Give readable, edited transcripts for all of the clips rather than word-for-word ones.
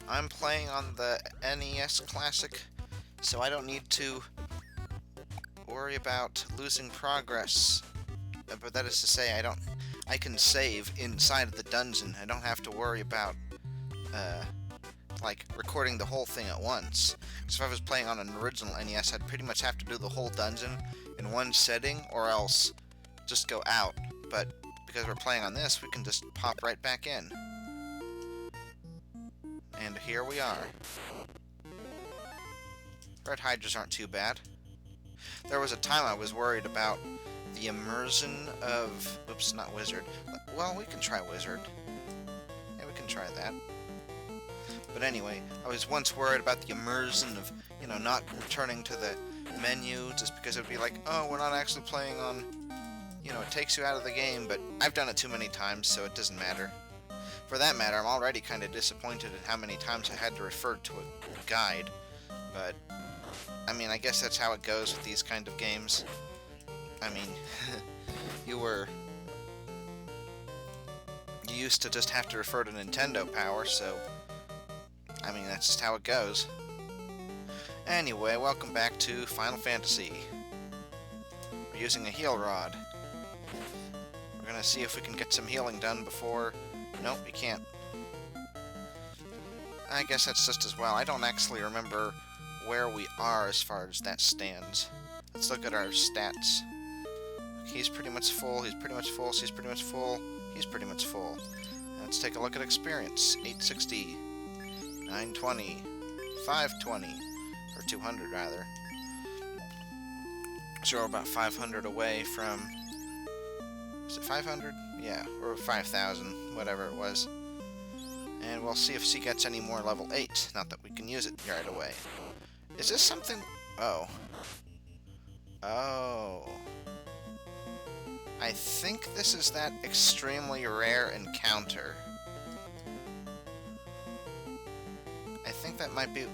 I'm playing on the NES Classic, so I don't need to worry about losing progress. But that is to say, I can save inside of the dungeon. I don't have to worry about, like, recording the whole thing at once. So if I was playing on an original NES, I'd pretty much have to do the whole dungeon in one setting, or else just go out. But because we're playing on this, we can just pop right back in. And here we are. Red hydras aren't too bad. There was a time I was worried about the immersion of... Oops, not wizard. Well, we can try wizard. Yeah, we can try that. But anyway, I was once worried about the immersion of, you know, not returning to the menu just because it would be like, oh, we're not actually playing on... You know, it takes you out of the game, but I've done it too many times, so it doesn't matter. For that matter, I'm already kind of disappointed at how many times I had to refer to a guide, but, I mean, I guess that's how it goes with these kind of games. I mean, you used to just have to refer to Nintendo Power, so, I mean, that's just how it goes. Anyway, welcome back to Final Fantasy. We're using a heal rod. We're gonna see if we can get some healing done before... Nope, we can't. I guess that's just as well. I don't actually remember where we are as far as that stands. Let's look at our stats. He's pretty much full, he's pretty much full, he's pretty much full, he's pretty much full. Let's take a look at experience. 860, 920, 520, or 200 rather. So we're about 500 away from... Is it 500? Yeah, or 5,000, whatever it was. And we'll see if she gets any more level 8. Not that we can use it right away. Is this something... Oh. Oh. I think this is that extremely rare encounter. I think that might be...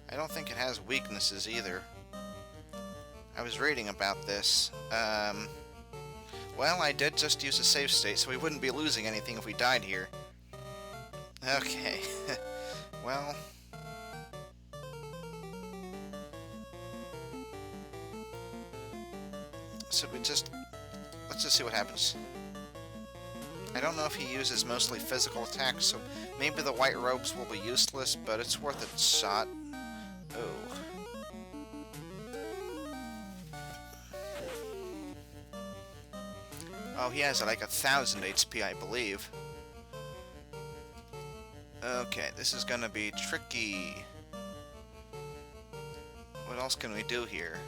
I don't think it has weaknesses either. I was reading about this. Well, I did just use a save state, so we wouldn't be losing anything if we died here. Okay. Well... Should we just... Let's just see what happens. I don't know if he uses mostly physical attacks, so maybe the white robes will be useless, but it's worth a shot. Oh. Oh, he has like 1,000 HP, I believe. Okay, this is gonna be tricky. What else can we do here?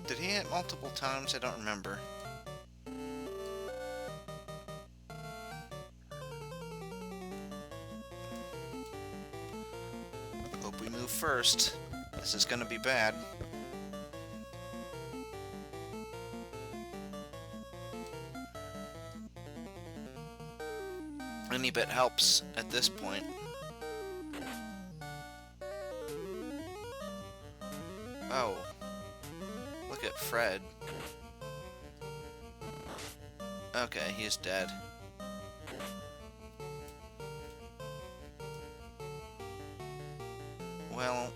Did he hit multiple times? I don't remember. Hope we move first. This is gonna be bad. Any bit helps at this point. Oh. Look at Fred. Okay, he's dead. Well,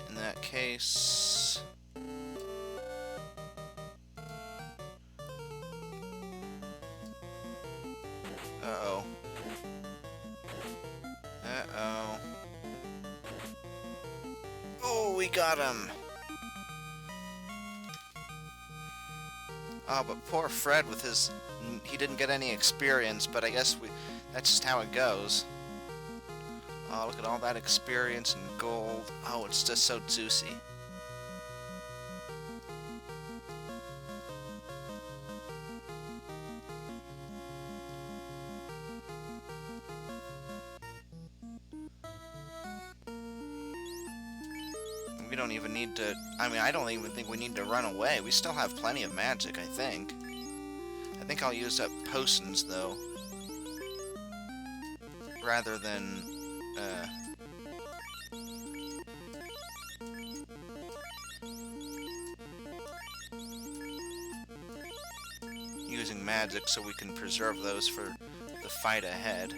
in that case... Uh-oh. Uh-oh. Oh, we got him! Oh, but poor Fred with his... He didn't get any experience, but I guess that's just how it goes. Oh, look at all that experience and gold. Oh, it's just so juicy. We don't even need to... I mean, I don't even think we need to run away. We still have plenty of magic, I think. I think I'll use up potions, though. rather than using magic so we can preserve those for the fight ahead.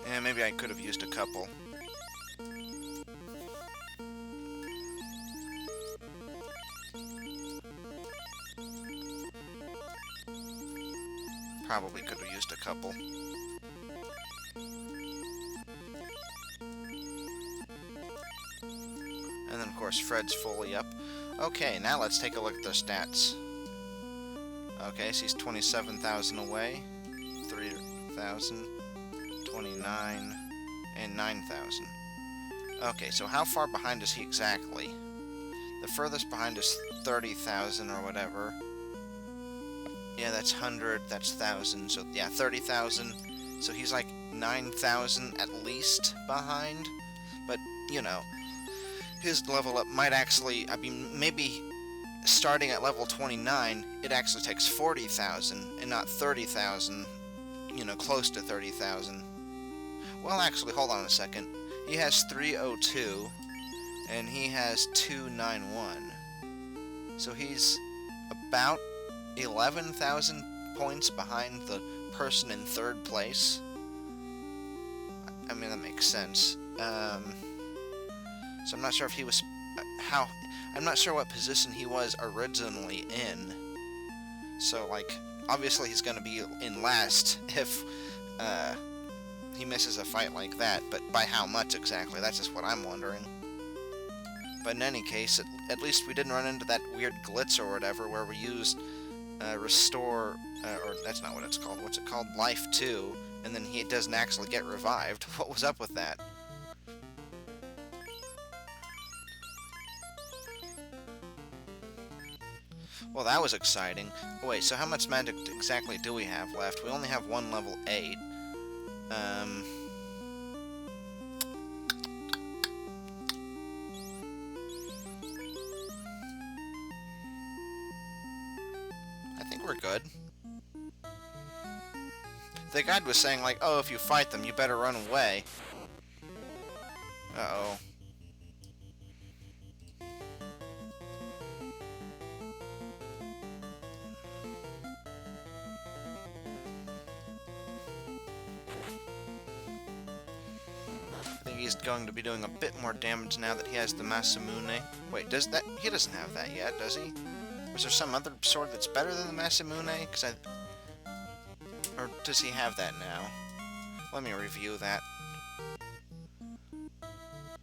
And maybe I could have used a couple. Probably could have used a couple. And then, of course, Fred's fully up. Okay, now let's take a look at their stats. Okay, so he's 27,000 away. 3,000, 29, and 9,000. Okay, so how far behind is he exactly? The furthest behind is 30,000 or whatever. Yeah, that's 100, that's 1,000, so yeah, 30,000. So he's like 9,000 at least behind. But, you know, his level up might actually, I mean, maybe starting at level 29, it actually takes 40,000 and not 30,000, you know, close to 30,000. Well, actually, hold on a second. He has 302, and he has 291. So he's about 11,000 points behind the person in third place. I mean, that makes sense. So I'm not sure if he was... I'm not sure what position he was originally in. So, like, obviously he's going to be in last if he misses a fight like that. But by how much exactly? That's just what I'm wondering. But in any case, at least we didn't run into that weird glitch or whatever where we used restore... or that's not what it's called. What's it called? Life 2. And then he doesn't actually get revived. What was up with that? Well, that was exciting. Wait, so how much magic exactly do we have left? We only have one level 8. I think we're good. The guide was saying, like, oh, if you fight them, you better run away. Uh-oh. He's going to be doing a bit more damage now that he has the Masamune. Wait, does that... He doesn't have that yet, does he? Was there some other sword that's better than the Masamune? Or does he have that now? Let me review that.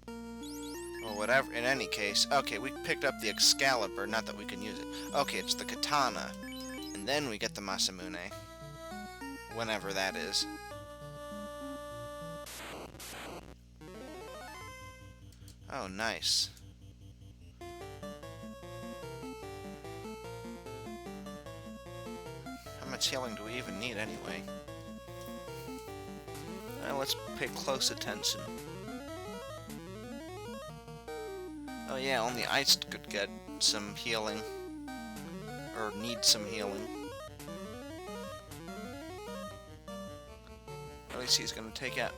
Well, whatever. In any case... Okay, we picked up the Excalibur, not that we can use it. Okay, it's the Katana. And then we get the Masamune. Whenever that is. Oh, nice. How much healing do we even need, anyway? Well, let's pay close attention. Oh yeah, only Ice could get some healing. Or need some healing. At least he's gonna take out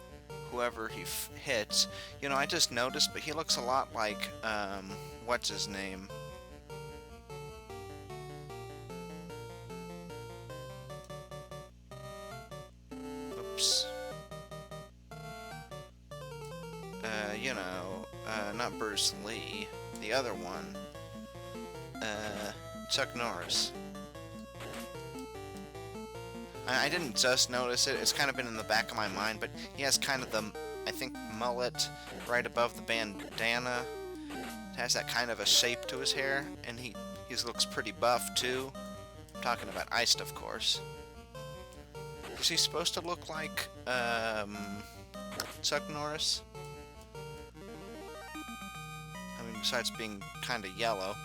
whoever he hits. You know, I just noticed, but he looks a lot like, what's his name? Oops. You know, not Bruce Lee. The other one. Chuck Norris. I didn't just notice it, it's kind of been in the back of my mind, but he has kind of the, I think, mullet right above the bandana. It has that kind of a shape to his hair, and he looks pretty buff, too. I'm talking about Iced, of course. Is he supposed to look like, Chuck Norris? I mean, besides being kind of yellow.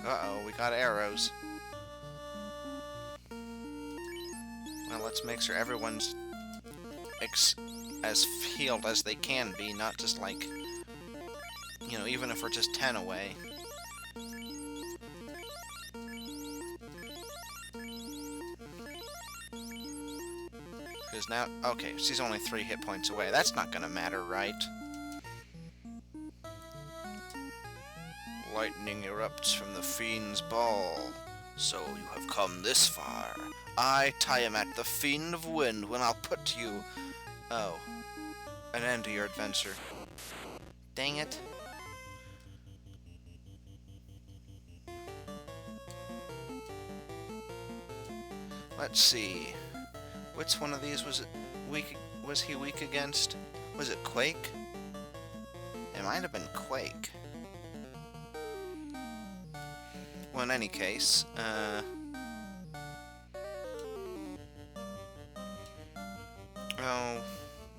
Uh-oh, we got arrows. Well, let's make sure everyone's as healed as they can be, not just like, you know, even if we're just 10 away. Because now... Okay, she's only 3 hit points away. That's not gonna matter, right? Lightning erupts from the Fiend's ball. So you have come this far. I, TIAMAT, the Fiend of Wind, when I'll put you... Oh. An end to your adventure. Dang it. Let's see. Which one of these was it weak? Was he weak against? Was it Quake? It might have been Quake. Well, in any case, oh,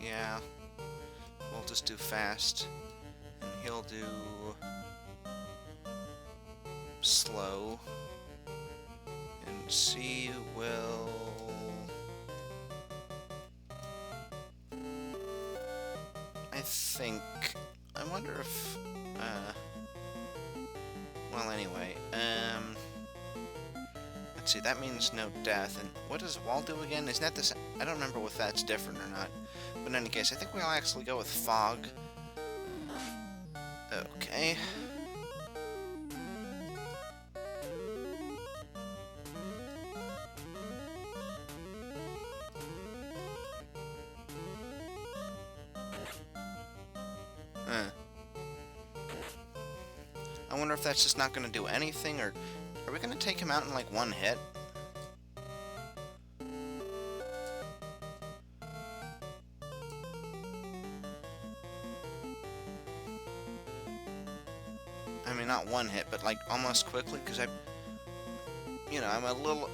yeah. We'll just do fast. And he'll do... slow. And C will... I think... I wonder if... well, anyway, let's see, that means no death, and what does Wall do again? Isn't that the same? I don't remember if that's different or not, but in any case, I think we'll actually go with Fog. Okay. I wonder if that's just not going to do anything, or are we going to take him out in like one hit? I mean, not one hit, but like almost quickly, because I'm a little...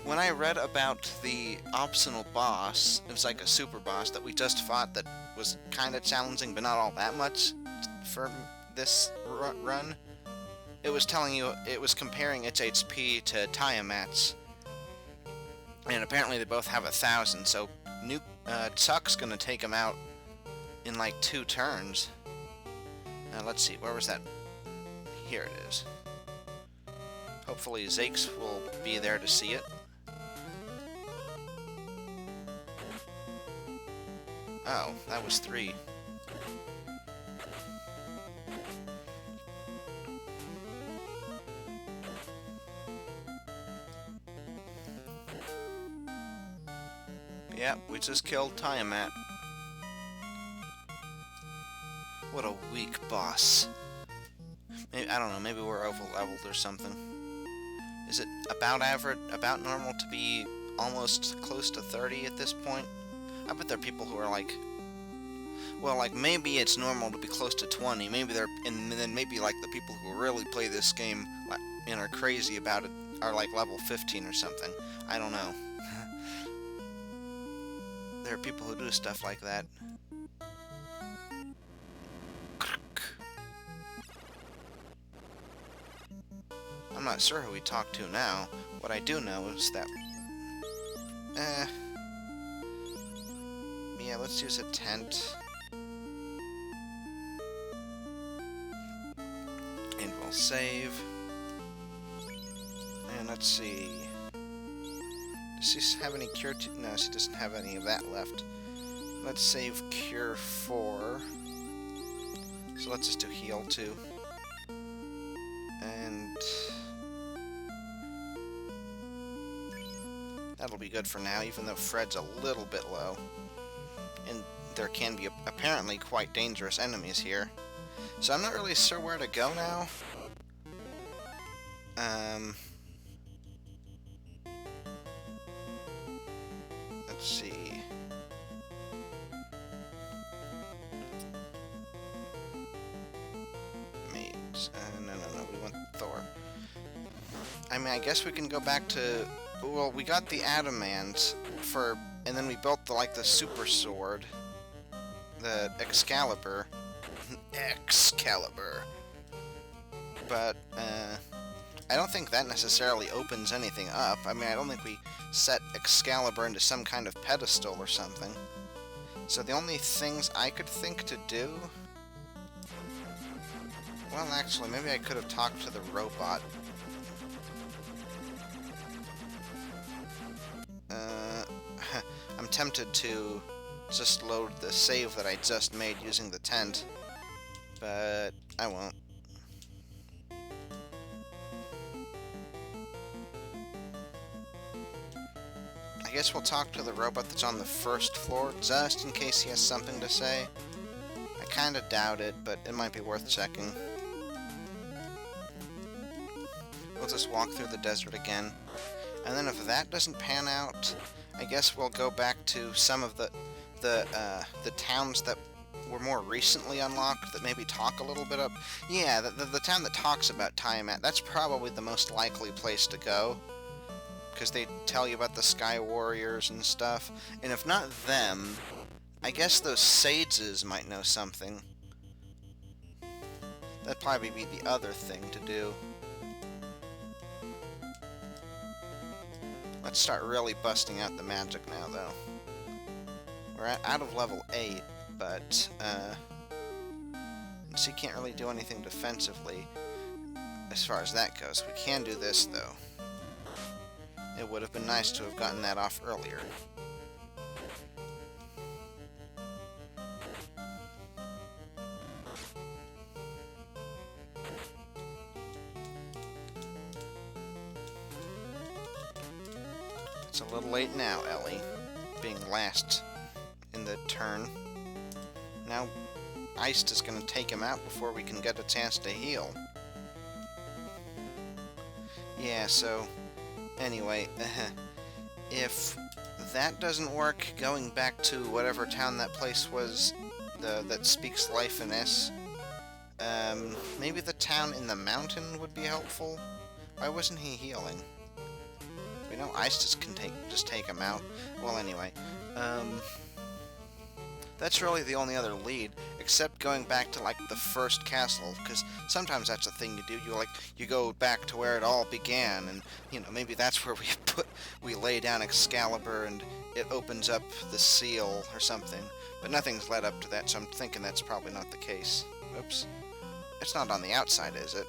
When I read about the optional boss, it was like a super boss that we just fought that was kind of challenging, but not all that much for this run. It was telling you, it was comparing its HP to TIAMAT's, and apparently they both have 1,000, so Chuck's gonna take him out in like 2 turns. Let's see, where was that? Here it is. Hopefully Zakes will be there to see it. Oh, that was 3. Yep, we just killed TIAMAT. What a weak boss. Maybe, I don't know, maybe we're over-leveled or something. Is it about average, about normal to be almost close to 30 at this point? I bet there are people who are like... Well, like, maybe it's normal to be close to 20, maybe they're... And then maybe, like, the people who really play this game and are crazy about it are, like, level 15 or something. I don't know. There are people who do stuff like that. I'm not sure who we talk to now. What I do know is that... yeah, let's use a tent. And we'll save. And let's see... Does she have any cure? No, she doesn't have any of that left. Let's save cure 4. So let's just do heal 2. And... that'll be good for now, even though Fred's a little bit low. And there can be apparently quite dangerous enemies here. So I'm not really sure where to go now. Let's see. Maids. No, we want Thor. I mean, I guess we can go back to... Well, we got the Adamant for... And then we built the super sword. The Excalibur. Excalibur. But, I don't think that necessarily opens anything up. I mean, I don't think we set Excalibur into some kind of pedestal or something. So the only things I could think to do... Well, actually, maybe I could have talked to the robot. I'm tempted to just load the save that I just made using the tent, but I won't. I guess we'll talk to the robot that's on the first floor, just in case he has something to say. I kinda doubt it, but it might be worth checking. We'll just walk through the desert again. And then if that doesn't pan out, I guess we'll go back to some of the towns that were more recently unlocked, that maybe talk a little bit up. Yeah, the town that talks about TIAMAT, that's probably the most likely place to go, because they tell you about the Sky Warriors and stuff. And if not them, I guess those sages might know something. That'd probably be the other thing to do. Let's start really busting out the magic now, though. We're out of level 8, but, so you can't really do anything defensively as far as that goes. We can do this, though. It would have been nice to have gotten that off earlier. It's a little late now, Ellie, being last in the turn. Now, Iced is going to take him out before we can get a chance to heal. Yeah, so, anyway, if that doesn't work, going back to whatever town that place was that speaks life in S, maybe the town in the mountain would be helpful? Why wasn't he healing? We know Ice can just take him out. Well, anyway, that's really the only other lead, except going back to, like, the first castle, because sometimes that's a thing you do. You go back to where it all began, and, you know, maybe that's where we lay down Excalibur, and it opens up the seal or something. But nothing's led up to that, so I'm thinking that's probably not the case. Oops. It's not on the outside, is it?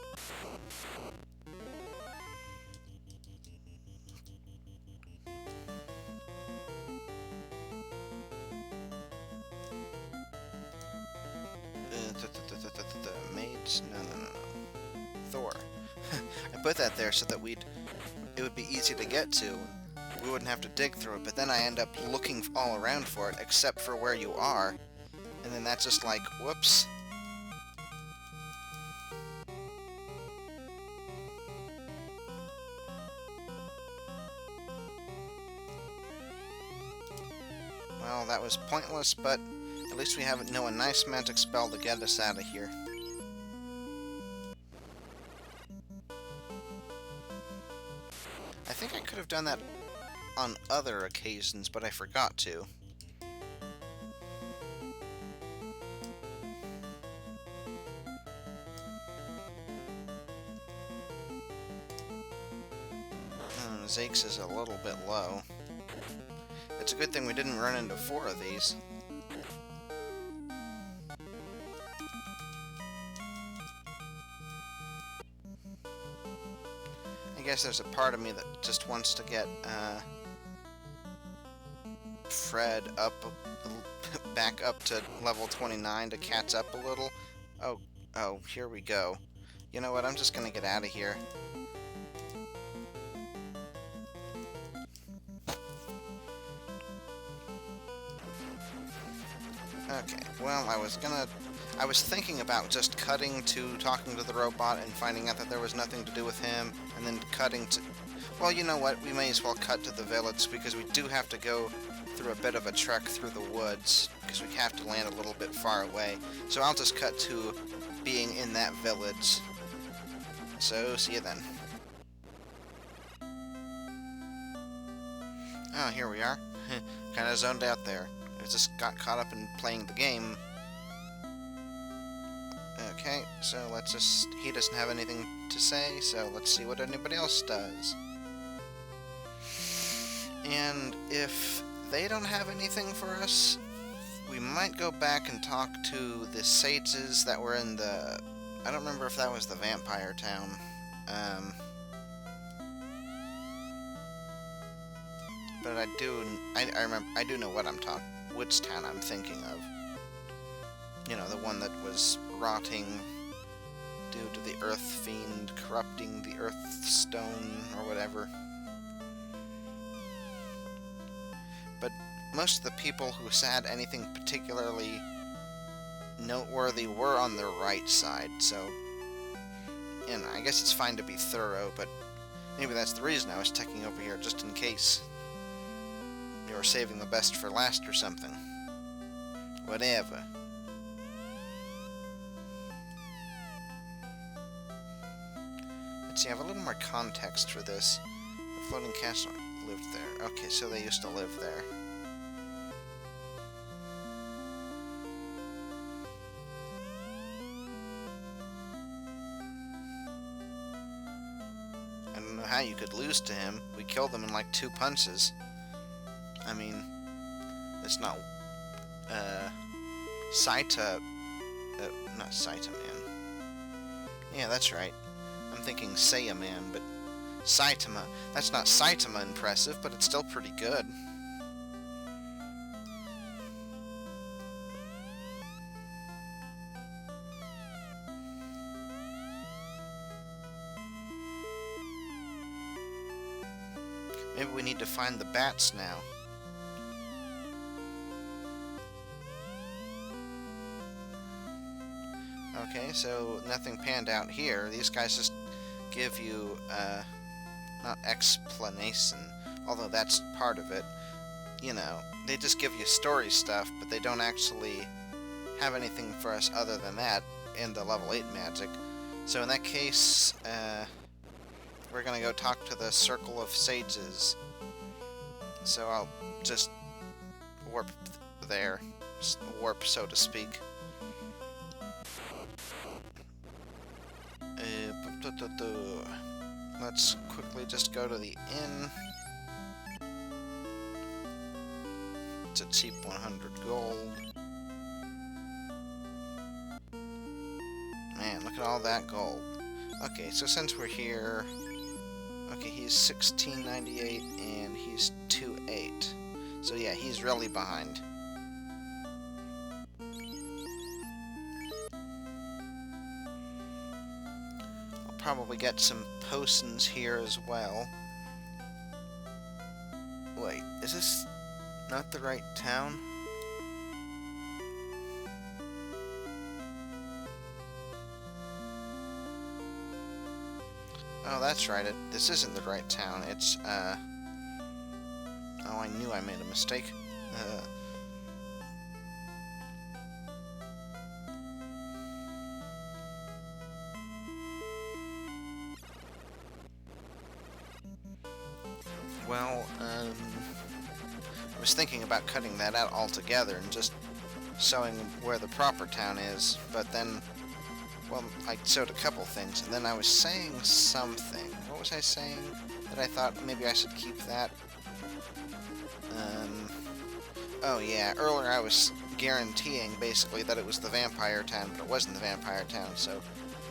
Maids? No. Thor. I put that there so that it would be easy to get to. We wouldn't have to dig through it, but then I end up looking all around for it, except for where you are. And then that's just like, whoops. Well, that was pointless, but at least we know a nice magic spell to get us out of here. I think I could have done that on other occasions, but I forgot to. Zakes is a little bit low. It's a good thing we didn't run into 4 of these. I guess there's a part of me that just wants to get Fred back up to level 29 to catch up a little. Oh, here we go. You know what, I'm just gonna get out of here. Okay, well, I was thinking about just cutting to talking to the robot and finding out that there was nothing to do with him, and then cutting to... Well, you know what, we may as well cut to the village, because we do have to go through a bit of a trek through the woods, because we have to land a little bit far away. So I'll just cut to being in that village. So, see you then. Oh, here we are. Kinda zoned out there. I just got caught up in playing the game. Okay, so let's just... He doesn't have anything to say, so let's see what anybody else does. And if they don't have anything for us, we might go back and talk to the sages that were in the... I don't remember if that was the vampire town. but I remember, I do know what I'm talking, which town I'm thinking of. You know, the one that was rotting due to the Earth Fiend corrupting the Earth Stone or whatever. But most of the people who had anything particularly noteworthy were on the right side, so, you know, I guess it's fine to be thorough, but maybe that's the reason I was checking over here, just in case you were saving the best for last or something. Whatever. Let's see, I have a little more context for this. The floating castle lived there. Okay, so they used to live there. I don't know how you could lose to him. We killed him in like 2 punches. I mean, it's not, Saita, not Saita Man. Yeah, that's right. I'm thinking Seiya Man, but Saitama. That's not Saitama impressive, but it's still pretty good. Maybe we need to find the bats now. Okay, so nothing panned out here. These guys just give you, not explanation, although that's part of it. You know, they just give you story stuff, but they don't actually have anything for us other than that in the level 8 magic. So in that case, we're gonna go talk to the Circle of Sages. So I'll just warp there. Warp, so to speak. Let's quickly just go to the inn. It's a cheap 100 gold. Man, look at all that gold. Okay, so since we're here... Okay, he's 1698 and he's 28. So yeah, he's really behind. I'll probably get some potions here as well. Wait, is this not the right town? Oh, that's right. This isn't the right town. It's, Oh, I knew I made a mistake. Well, I was thinking about cutting that out altogether and just showing where the proper town is, but then... Well, I showed a couple things, and then I was saying something. What was I saying? That I thought maybe I should keep that? Oh yeah, earlier I was guaranteeing, basically, that it was the vampire town, but it wasn't the vampire town, so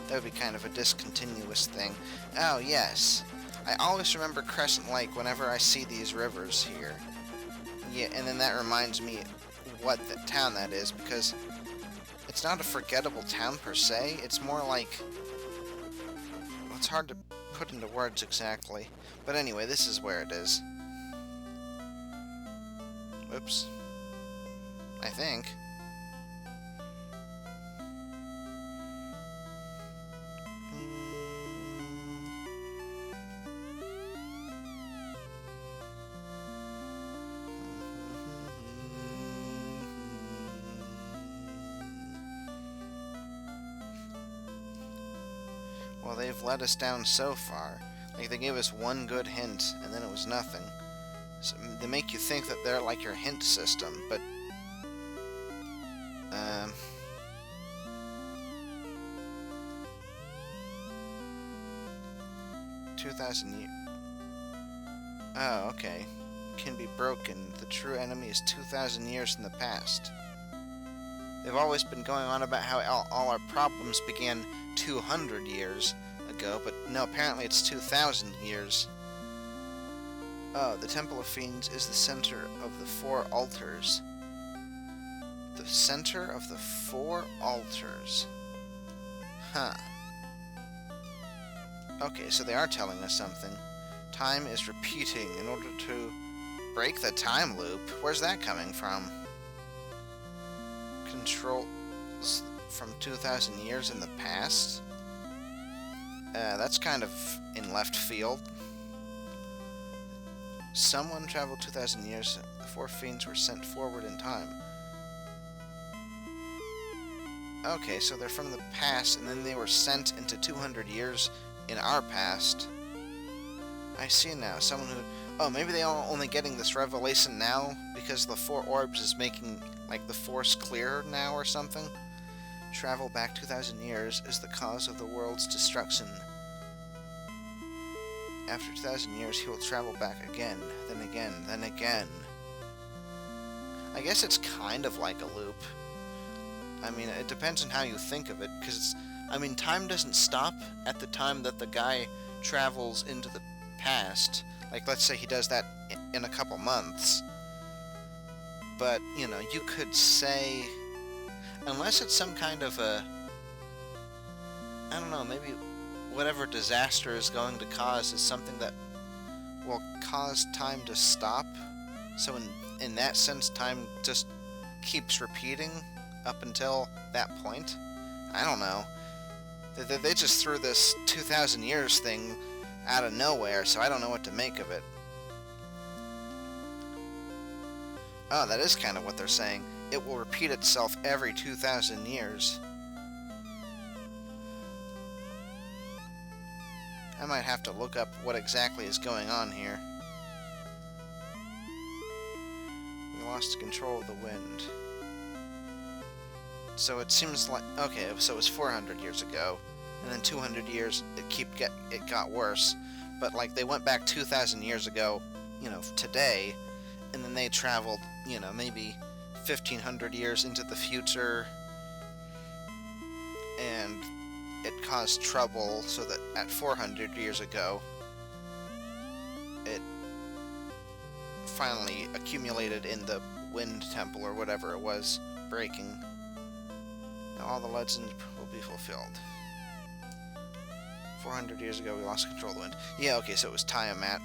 that would be kind of a discontinuous thing. Oh, yes. I always remember Crescent Lake whenever I see these rivers here. Yeah, and then that reminds me what the town that is, because... It's not a forgettable town per se, it's more like... Well, it's hard to put into words exactly. But anyway, this is where it is. Whoops. I think. Well, they've let us down so far. Like, they gave us one good hint, and then it was nothing. So, they make you think that they're like your hint system, but... 2,000 years... Oh, okay. Can be broken. The true enemy is 2,000 years in the past. They've always been going on about how all our problems began 200 years ago, but no, apparently it's 2,000 years. Oh, the Temple of Fiends is the center of the 4 altars. The center of the 4 altars. Huh. Okay, so they are telling us something. Time is repeating in order to break the time loop. Where's that coming from? Controls from 2,000 years in the past? That's kind of in left field. Someone traveled 2,000 years. The 4 fiends were sent forward in time. Okay, so they're from the past, and then they were sent into 200 years in our past. I see now. Someone who... Oh, maybe they are only getting this revelation now because the 4 orbs is making, like, the force clearer now or something? Travel back 2,000 years is the cause of the world's destruction. After 2,000 years, he will travel back again, then again, then again. I guess it's kind of like a loop. I mean, it depends on how you think of it, because it's... I mean, time doesn't stop at the time that the guy travels into the past. Like, let's say he does that in a couple months. But, you know, you could say... Unless it's some kind of a... I don't know, maybe whatever disaster is going to cause is something that will cause time to stop. So in that sense, time just keeps repeating up until that point. I don't know. They just threw this 2,000 years thing out of nowhere, so I don't know what to make of it. Oh, that is kind of what they're saying. It will repeat itself every 2,000 years. I might have to look up what exactly is going on here. We lost control of the wind. So it seems like... Okay, so it was 400 years ago. And then 200 years, it got worse. But, like, they went back 2,000 years ago, you know, today. And then they traveled, you know, maybe 1,500 years into the future. And it caused trouble so that at 400 years ago, it finally accumulated in the wind temple or whatever it was, breaking. Now all the legends will be fulfilled. 400 years ago, we lost control of the wind. Yeah, okay, so it was TIAMAT.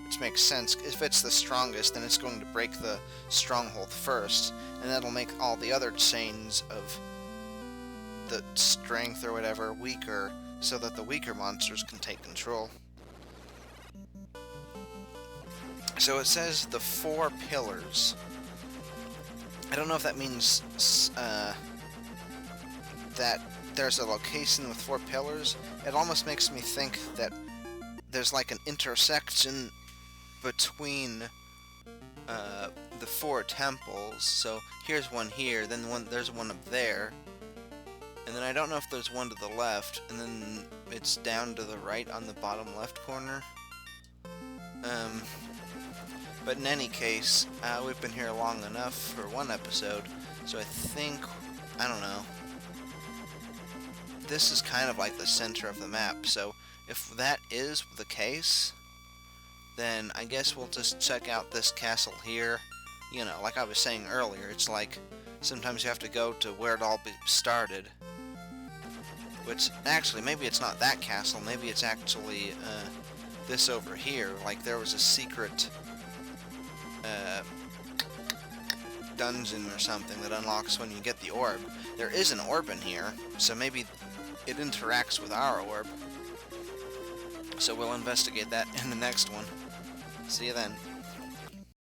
Which makes sense. If it's the strongest, then it's going to break the stronghold first, and that'll make all the other chains of the strength or whatever weaker, so that the weaker monsters can take control. So it says the 4 pillars. I don't know if that means that there's a location with 4 pillars. It almost makes me think that there's like an intersection between the 4 temples. So here's one here, then there's one up there. And then I don't know if there's one to the left, and then it's down to the right on the bottom left corner. But in any case, we've been here long enough for one episode, so I think, I don't know, this is kind of like the center of the map, so if that is the case, then I guess we'll just check out this castle here. You know, like I was saying earlier, it's like sometimes you have to go to where it all started. Which, actually, maybe it's not that castle, maybe it's actually this over here. Like, there was a secret dungeon or something that unlocks when you get the orb. There is an orb in here, so maybe it interacts with our orb. So we'll investigate that in the next one. See you then.